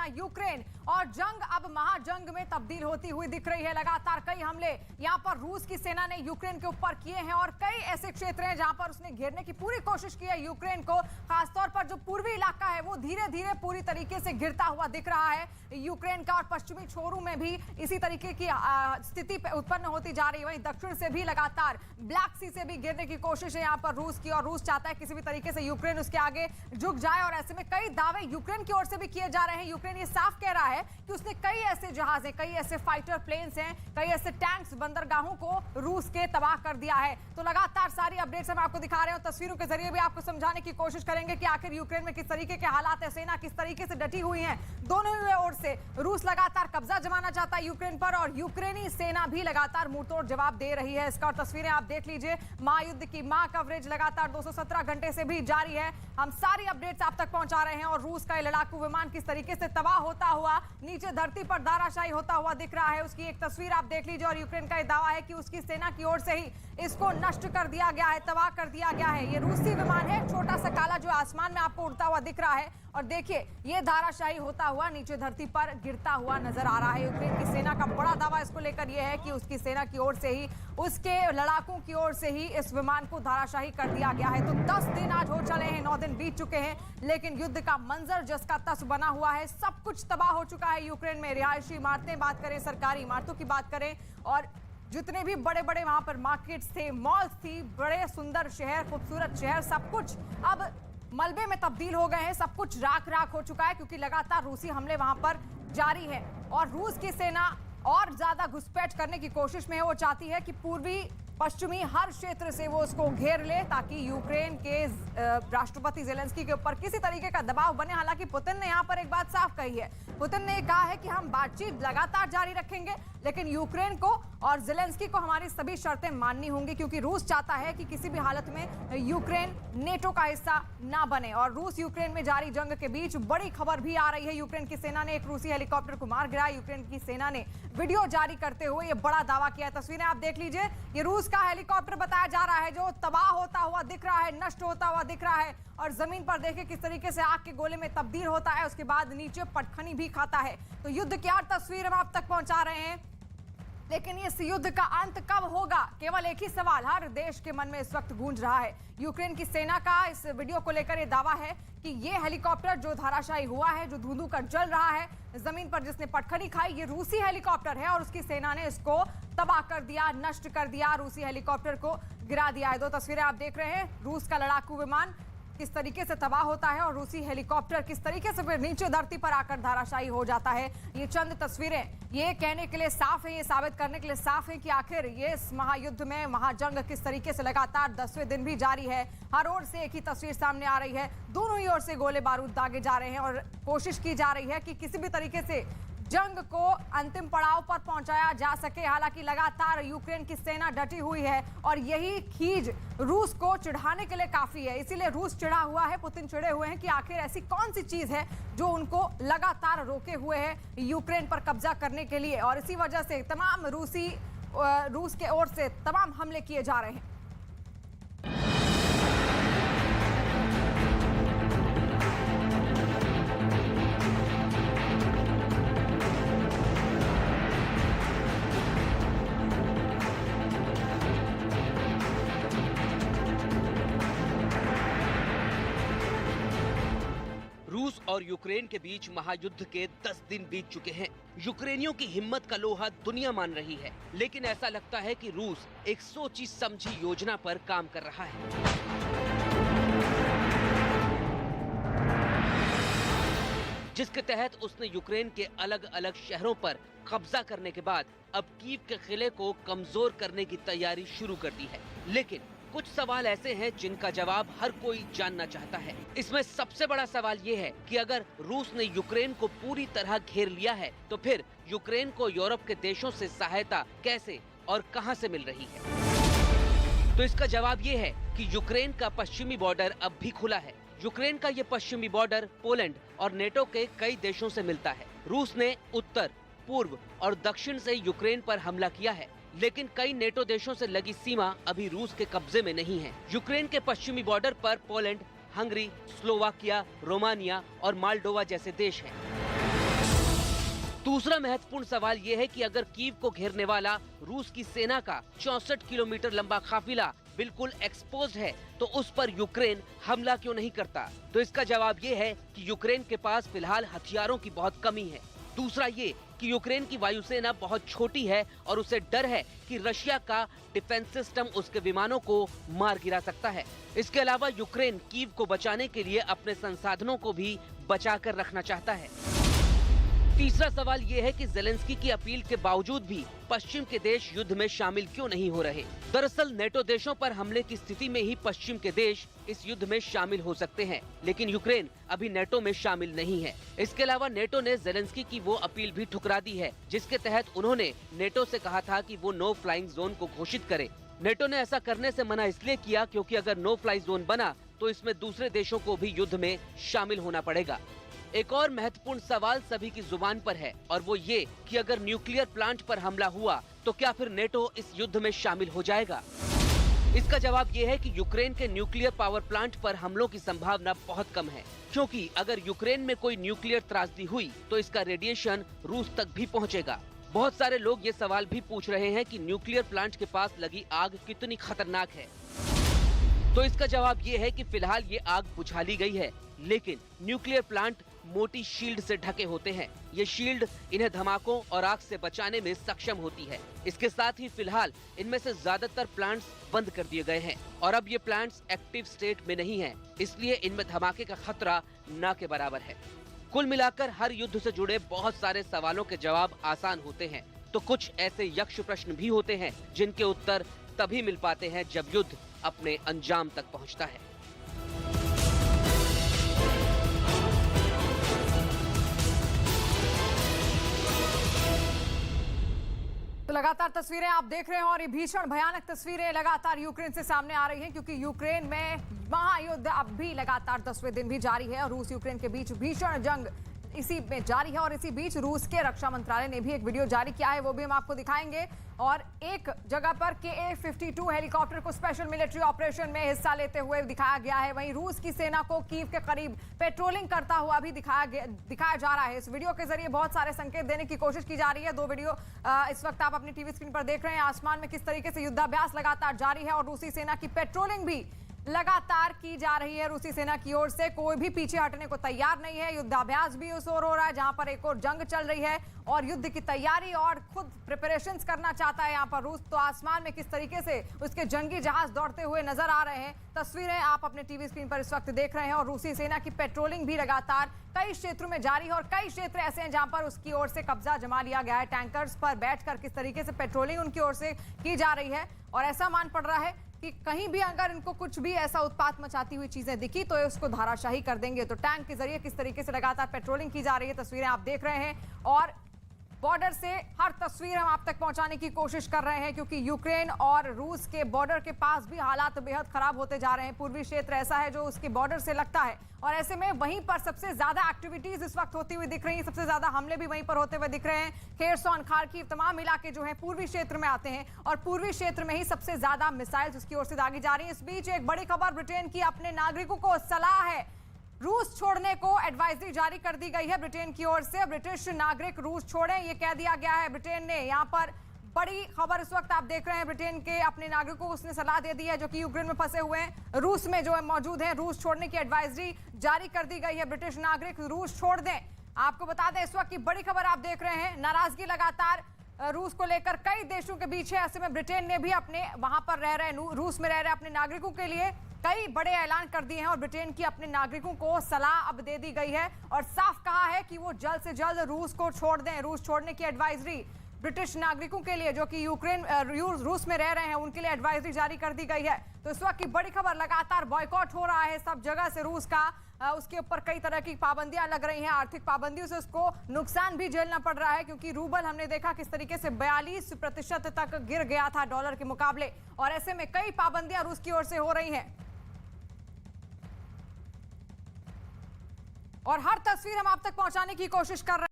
Ukraine और जंग अब महाजंग में तब्दील होती हुई दिख रही है। लगातार कई हमले यहां पर रूस की सेना ने यूक्रेन के ऊपर किए हैं और कई ऐसे क्षेत्र हैं जहां पर उसने घेरने की पूरी कोशिश की है यूक्रेन को। खासतौर पर जो पूर्वी इलाका है वो धीरे धीरे पूरी तरीके से घिरता हुआ दिख रहा है यूक्रेन का, और पश्चिमी छोरों में भी इसी तरीके की स्थिति उत्पन्न होती जा रही है। वहीं दक्षिण से भी लगातार ब्लैक सी से भी घेरने की कोशिश है यहाँ पर रूस की, और रूस चाहता है किसी भी तरीके से यूक्रेन उसके आगे झुक जाए। और ऐसे में कई दावे यूक्रेन की ओर से भी किए जा रहे हैं। यूक्रेन ये साफ कह रहा है कि उसने कई ऐसे जहाज हैं, कई ऐसे फाइटर प्लेन्स हैं, कई ऐसे टैंक्स बंदरगाहों को रूस के तबाह कर दिया है। तो लगातार सारी अपडेट्स हम आपको दिखा रहे हैं, तस्वीरों के जरिए भी आपको समझाने की कोशिश करेंगे कि आखिर यूक्रेन में किस तरीके के हालात है, सेना किस तरीके से डटी हुई है। दोनों ही ओर से रूस लगातार कब्जा जमाना चाहता है यूक्रेन पर, और यूक्रेनी सेना भी लगातार मुंहतोड़ जवाब दे रही है। इसका तस्वीरें आप देख लीजिए। महायुद्ध की कवरेज लगातार 217 घंटे से भी जारी है। हम सारी अपडेट्स आप तक पहुंचा रहे हैं, और रूस का लड़ाकू विमान किस तरीके से तबाह होता हुआ नीचे धरती पर धाराशायी होता हुआ दिख रहा है, उसकी एक तस्वीर आप देख लीजिए। और यूक्रेन का यह दावा है कि उसकी सेना की ओर से ही इसको नष्ट कर दिया गया है, तबाह कर दिया गया है। ये रूसी विमान है, छोटा सा काला जो आसमान में आपको उड़ता हुआ दिख रहा है, और देखिए ये धाराशायी होता हुआ नीचे धरती पर गिरता हुआ नजर आ रहा है। यूक्रेन की सेना का बड़ा दावा इसको लेकर यह है कि उसकी सेना की ओर से ही, उसके लड़ाकों की ओर से ही इस विमान को धाराशायी कर दिया गया है। तो 10 दिन आज हो चले हैं, 9 दिन बीत चुके हैं, लेकिन युद्ध का मंजर जिसका तस बना हुआ है, सब कुछ तबाह हो चुका है यूक्रेन में। रिहायशी इमारतें बात करें, सरकारी इमारतों की बात करें, और जितने भी बड़े बड़े वहां पर मार्केट्स थे, मॉल्स थी, बड़े सुंदर शहर, खूबसूरत शहर, सब कुछ अब मलबे में तब्दील हो गए हैं। सब कुछ राख राख हो चुका है, क्योंकि लगातार रूसी हमले वहां पर जारी है, और रूस की सेना और ज्यादा घुसपैठ करने की कोशिश में है। वो चाहती है कि पूर्वी पश्चिमी हर क्षेत्र से वो उसको घेर ले, ताकि यूक्रेन के राष्ट्रपति ज़ेलेंस्की के ऊपर किसी तरीके का दबाव बने। हालांकि पुतिन ने यहाँ पर एक बात साफ कही है। पुतिन ने कहा है कि हम बातचीत लगातार जारी रखेंगे, लेकिन यूक्रेन को और ज़ेलेंस्की को हमारी सभी शर्तें माननी होंगी, क्योंकि रूस चाहता है कि किसी भी हालत में यूक्रेन नेटो का हिस्सा ना बने। और रूस यूक्रेन में जारी जंग के बीच बड़ी खबर भी आ रही है। यूक्रेन की सेना ने एक रूसी हेलीकॉप्टर को मार गिराया। यूक्रेन की सेना ने वीडियो जारी करते हुए ये बड़ा दावा किया। तस्वीरें आप देख लीजिए। ये रूस का हेलीकॉप्टर बताया जा रहा है जो तबाह होता हुआ दिख रहा है, नष्ट होता हुआ दिख रहा है, और जमीन पर देखें किस तरीके से आग के गोले में तब्दील होता है, उसके बाद नीचे पटखनी भी खाता है। तो युद्ध की हर तस्वीर हम आप तक पहुंचा रहे हैं, लेकिन इस युद्ध का अंत कब होगा, केवल एक ही सवाल हर देश के मन में इस वक्त गूंज रहा है। यूक्रेन की सेना का इस वीडियो को लेकर यह दावा है कि ये हेलीकॉप्टर जो धाराशायी हुआ है, जो धुंधु कर जल रहा है, जमीन पर जिसने पटखनी खाई, ये रूसी हेलीकॉप्टर है, और उसकी सेना ने इसको तबाह कर दिया, नष्ट कर दिया, रूसी हेलीकॉप्टर को गिरा दिया है। 2 तस्वीरें आप देख रहे हैं, रूस का लड़ाकू विमान किस तरीके से तबाह होता है, और रूसी हेलीकॉप्टर किस तरीके से फिर नीचे धरती पर आकर धाराशायी हो जाता है। ये चंद तस्वीरें ये कहने के लिए साफ है, ये साबित करने के लिए साफ है कि आखिर ये इस महायुद्ध में महाजंग किस तरीके से लगातार 10वें दिन भी जारी है। हर ओर से एक ही तस्वीर सामने आ रही है, दोनों ही ओर से गोले बारूद दागे जा रहे हैं, और कोशिश की जा रही है कि किसी भी तरीके से जंग को अंतिम पड़ाव पर पहुंचाया जा सके। हालांकि लगातार यूक्रेन की सेना डटी हुई है, और यही खींच रूस को चिढ़ाने के लिए काफी है। इसीलिए रूस चिढ़ा हुआ है, पुतिन चिढ़े हुए हैं कि आखिर ऐसी कौन सी चीज है जो उनको लगातार रोके हुए है यूक्रेन पर कब्जा करने के लिए, और इसी वजह से तमाम रूस के ओर से तमाम हमले किए जा रहे हैं। रूस और यूक्रेन के बीच महायुद्ध के 10 दिन बीत चुके हैं। यूक्रेनियों की हिम्मत का लोहा दुनिया मान रही है, लेकिन ऐसा लगता है कि रूस एक सोची समझी योजना पर काम कर रहा है। जिसके तहत उसने यूक्रेन के अलग अलग शहरों पर कब्जा करने के बाद अब कीव के किले को कमजोर करने की तैयारी शुरू कर दी है। लेकिन कुछ सवाल ऐसे हैं जिनका जवाब हर कोई जानना चाहता है। इसमें सबसे बड़ा सवाल ये है कि अगर रूस ने यूक्रेन को पूरी तरह घेर लिया है, तो फिर यूक्रेन को यूरोप के देशों से सहायता कैसे और कहां से मिल रही है? तो इसका जवाब ये है कि यूक्रेन का पश्चिमी बॉर्डर अब भी खुला है। यूक्रेन का ये पश्चिमी बॉर्डर पोलैंड और नेटो के कई देशों से मिलता है। रूस ने उत्तर, पूर्व और दक्षिण से यूक्रेन पर हमला किया है, लेकिन कई नेटो देशों से लगी सीमा अभी रूस के कब्जे में नहीं है। यूक्रेन के पश्चिमी बॉर्डर पर पोलैंड, हंगरी, स्लोवाकिया, रोमानिया और मालडोवा जैसे देश हैं। दूसरा महत्वपूर्ण सवाल ये है कि अगर कीव को घेरने वाला रूस की सेना का 64 किलोमीटर लंबा काफिला बिल्कुल एक्सपोज्ड है, तो उस पर यूक्रेन हमला क्यों नहीं करता? तो इसका जवाब ये है कि यूक्रेन के पास फिलहाल हथियारों की बहुत कमी है। दूसरा ये कि यूक्रेन की वायुसेना बहुत छोटी है और उसे डर है कि रशिया का डिफेंस सिस्टम उसके विमानों को मार गिरा सकता है। इसके अलावा यूक्रेन कीव को बचाने के लिए अपने संसाधनों को भी बचाकर रखना चाहता है। तीसरा सवाल ये है कि ज़ेलेंस्की की अपील के बावजूद भी पश्चिम के देश युद्ध में शामिल क्यों नहीं हो रहे? दरअसल नेटो देशों पर हमले की स्थिति में ही पश्चिम के देश इस युद्ध में शामिल हो सकते हैं, लेकिन यूक्रेन अभी नेटो में शामिल नहीं है। इसके अलावा नेटो ने ज़ेलेंस्की की वो अपील भी ठुकरा दी है जिसके तहत उन्होंने नेटो से कहा था कि वो नो फ्लाइंग जोन को घोषित करे। नेटो ने ऐसा करने से मना इसलिए किया क्योंकि अगर नो फ्लाई जोन बना तो इसमें दूसरे देशों को भी युद्ध में शामिल होना पड़ेगा। एक और महत्वपूर्ण सवाल सभी की जुबान पर है और वो ये कि अगर न्यूक्लियर प्लांट पर हमला हुआ तो क्या फिर नेटो इस युद्ध में शामिल हो जाएगा? इसका जवाब ये है कि यूक्रेन के न्यूक्लियर पावर प्लांट पर हमलों की संभावना बहुत कम है, क्योंकि अगर यूक्रेन में कोई न्यूक्लियर त्रासदी हुई तो इसका रेडिएशन रूस तक भी पहुंचेगा। बहुत सारे लोग ये सवाल भी पूछ रहे हैं कि न्यूक्लियर प्लांट के पास लगी आग कितनी खतरनाक है। तो इसका जवाब ये है कि फिलहाल ये आग बुझा ली गई है, लेकिन न्यूक्लियर प्लांट मोटी शील्ड से ढके होते हैं। ये शील्ड इन्हें धमाकों और आग से बचाने में सक्षम होती है। इसके साथ ही फिलहाल इनमें से ज्यादातर प्लांट्स बंद कर दिए गए हैं और अब ये प्लांट्स एक्टिव स्टेट में नहीं हैं, इसलिए इनमें धमाके का खतरा न के बराबर है। कुल मिलाकर हर युद्ध से जुड़े बहुत सारे सवालों के जवाब आसान होते हैं, तो कुछ ऐसे यक्ष प्रश्न भी होते हैं जिनके उत्तर तभी मिल पाते हैं जब युद्ध अपने अंजाम तक पहुंचता है। तो लगातार तस्वीरें आप देख रहे हैं और ये भीषण भयानक तस्वीरें लगातार यूक्रेन से सामने आ रही हैं, क्योंकि यूक्रेन में महायुद्ध अब भी लगातार 10वें दिन भी जारी है और रूस यूक्रेन के बीच भीषण जंग इसी में जारी है। और इसी बीच रूस के रक्षा मंत्रालय ने भी एक वीडियो जारी किया है, वो भी हम आपको दिखाएंगे। और एक जगह पर KA-52 हेलीकॉप्टर को स्पेशल मिलिट्री ऑपरेशन में हिस्सा लेते हुए दिखाया गया है। वहीं रूस की सेना को कीव के करीब पेट्रोलिंग करता हुआ भी दिखाया जा रहा है। इस वीडियो के जरिए बहुत सारे संकेत देने की कोशिश की जा रही है। दो वीडियो इस वक्त आप अपनी टीवी स्क्रीन पर देख रहे हैं। आसमान में किस तरीके से युद्धाभ्यास लगातार जारी है और रूसी सेना की पेट्रोलिंग भी लगातार की जा रही है। रूसी सेना की ओर से कोई भी पीछे हटने को तैयार नहीं है। युद्धाभ्यास भी उस ओर हो रहा है जहां पर एक और जंग चल रही है और युद्ध की तैयारी और खुद प्रिपरेशंस करना चाहता है यहां पर रूस। तो आसमान में किस तरीके से उसके जंगी जहाज दौड़ते हुए नजर आ रहे हैं, तस्वीरें आप अपने टीवी स्क्रीन पर इस वक्त देख रहे हैं। और रूसी सेना की पेट्रोलिंग भी लगातार कई क्षेत्रों में जारी है और कई क्षेत्र ऐसे हैं जहां पर उसकी ओर से कब्जा जमा लिया गया है। टैंकर्स पर बैठकर किस तरीके से पेट्रोलिंग उनकी ओर से की जा रही है और ऐसा मान पड़ रहा है कि कहीं भी अगर इनको कुछ भी ऐसा उत्पात मचाती हुई चीजें दिखी तो उसको धाराशाही कर देंगे। तो टैंक के जरिए किस तरीके से लगातार पेट्रोलिंग की जा रही है, तस्वीरें आप देख रहे हैं। और बॉर्डर से हर तस्वीर हम आप तक पहुंचाने की कोशिश कर रहे हैं, क्योंकि यूक्रेन और रूस के बॉर्डर के पास भी हालात बेहद खराब होते जा रहे हैं। पूर्वी क्षेत्र ऐसा है जो उसके बॉर्डर से लगता है और ऐसे में वहीं पर सबसे ज्यादा एक्टिविटीज इस वक्त होती हुई दिख रही हैं। सबसे ज्यादा हमले भी वहीं पर होते हुए दिख रहे हैं। खेरसोन, खार्किव, तमाम इलाके जो हैं पूर्वी क्षेत्र में आते हैं और पूर्वी क्षेत्र में ही सबसे ज्यादा मिसाइल्स उसकी ओर से दागी जा रही है। इस बीच एक बड़ी खबर, ब्रिटेन की अपने नागरिकों को सलाह है, रूस छोड़ने को एडवाइजरी जारी कर दी गई है ब्रिटेन की ओर से। ब्रिटिश नागरिक रूस छोड़ें, ये कह दिया गया है ब्रिटेन ने। यहाँ पर बड़ी खबर इस वक्त आप देख रहे हैं, ब्रिटेन के अपने नागरिकों को उसने सलाह दे दी है जो कि यूक्रेन में फंसे हुए हैं, रूस में जो है मौजूद हैं। रूस छोड़ने की एडवाइजरी जारी कर दी गई है। ब्रिटिश नागरिक रूस छोड़ दें। आपको बता दें इस वक्त की बड़ी खबर आप देख रहे हैं, नाराजगी लगातार रूस को लेकर कई देशों के बीच है। ऐसे में ब्रिटेन ने भी अपने वहां पर रह रहे रूस में रह रहे अपने नागरिकों के लिए कई बड़े ऐलान कर दिए हैं और ब्रिटेन की अपने नागरिकों को सलाह अब दे दी गई है और साफ कहा है कि वो जल्द से जल्द रूस को छोड़ दें। रूस छोड़ने की एडवाइजरी ब्रिटिश नागरिकों के लिए जो कि रूस में रह रहे हैं उनके लिए एडवाइजरी जारी कर दी गई है। तो इस वक्त की बड़ी खबर, लगातार बॉयकॉट हो रहा है सब जगह से रूस का। उसके ऊपर कई तरह की पाबंदियां लग रही हैं, आर्थिक पाबंदियों से उसको नुकसान भी झेलना पड़ रहा है, क्योंकि रूबल हमने देखा किस तरीके से 42% तक गिर गया था डॉलर के मुकाबले। और ऐसे में कई पाबंदियां रूस की ओर से हो रही हैं और हर तस्वीर हम आप तक पहुंचाने की कोशिश कर रहे हैं।